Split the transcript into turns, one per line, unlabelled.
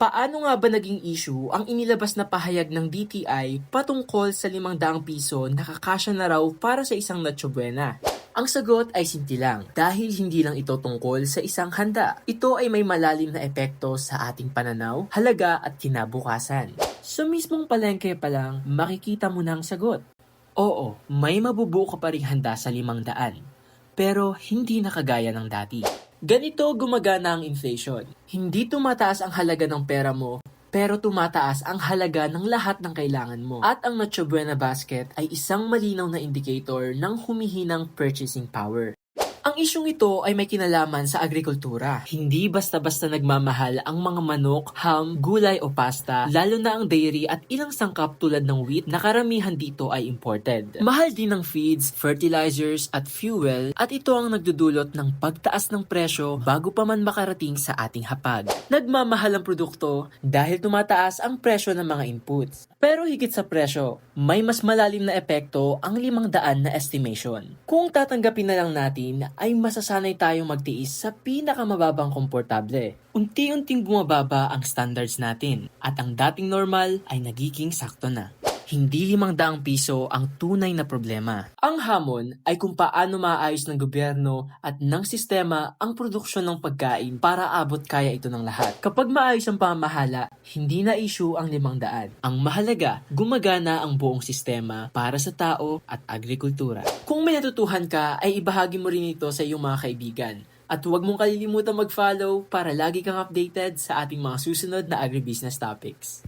Paano nga ba naging issue ang inilabas na pahayag ng DTI patungkol sa 500 piso na kakasya na raw para sa isang Noche Buena? Ang sagot ay simple lang, dahil hindi lang ito tungkol sa isang handa. Ito ay may malalim na epekto sa ating pananaw, halaga at kinabukasan. Sa mismong palengke pa lang, makikita mo na ang sagot. Oo, may mabubuo ka pa ring handa sa 500, pero hindi na kagaya ng dati. Ganito gumagana ang inflation. Hindi tumataas ang halaga ng pera mo, pero tumataas ang halaga ng lahat ng kailangan mo. At ang Noche Buena Basket ay isang malinaw na indicator ng humihinang purchasing power. Ang isyong ito ay may kinalaman sa agrikultura. Hindi basta-basta nagmamahal ang mga manok, ham, gulay o pasta, lalo na ang dairy at ilang sangkap tulad ng wheat na karamihan dito ay imported. Mahal din ng feeds, fertilizers at fuel, at ito ang nagdudulot ng pagtaas ng presyo bago pa man makarating sa ating hapag. Nagmamahal ang produkto dahil tumataas ang presyo ng mga inputs. Pero higit sa presyo, may mas malalim na epekto ang 500 na estimation. Kung tatanggapin na lang natin, ay masasanay tayong magtiis sa pinakamababang komportable. Unti-unting bumababa ang standards natin at ang dating normal ay nagiging sakto na. Hindi 500 piso ang tunay na problema. Ang hamon ay kung paano maayos ng gobyerno at ng sistema ang produksyon ng pagkain para abot kaya ito ng lahat. Kapag maayos ang pamahala, hindi na issue ang 500. Ang mahalaga, gumagana ang buong sistema para sa tao at agrikultura. Kung may natutuhan ka, ay ibahagi mo rin ito sa iyong mga kaibigan. At huwag mong kalilimutan mag-follow para lagi kang updated sa ating mga susunod na agribusiness topics.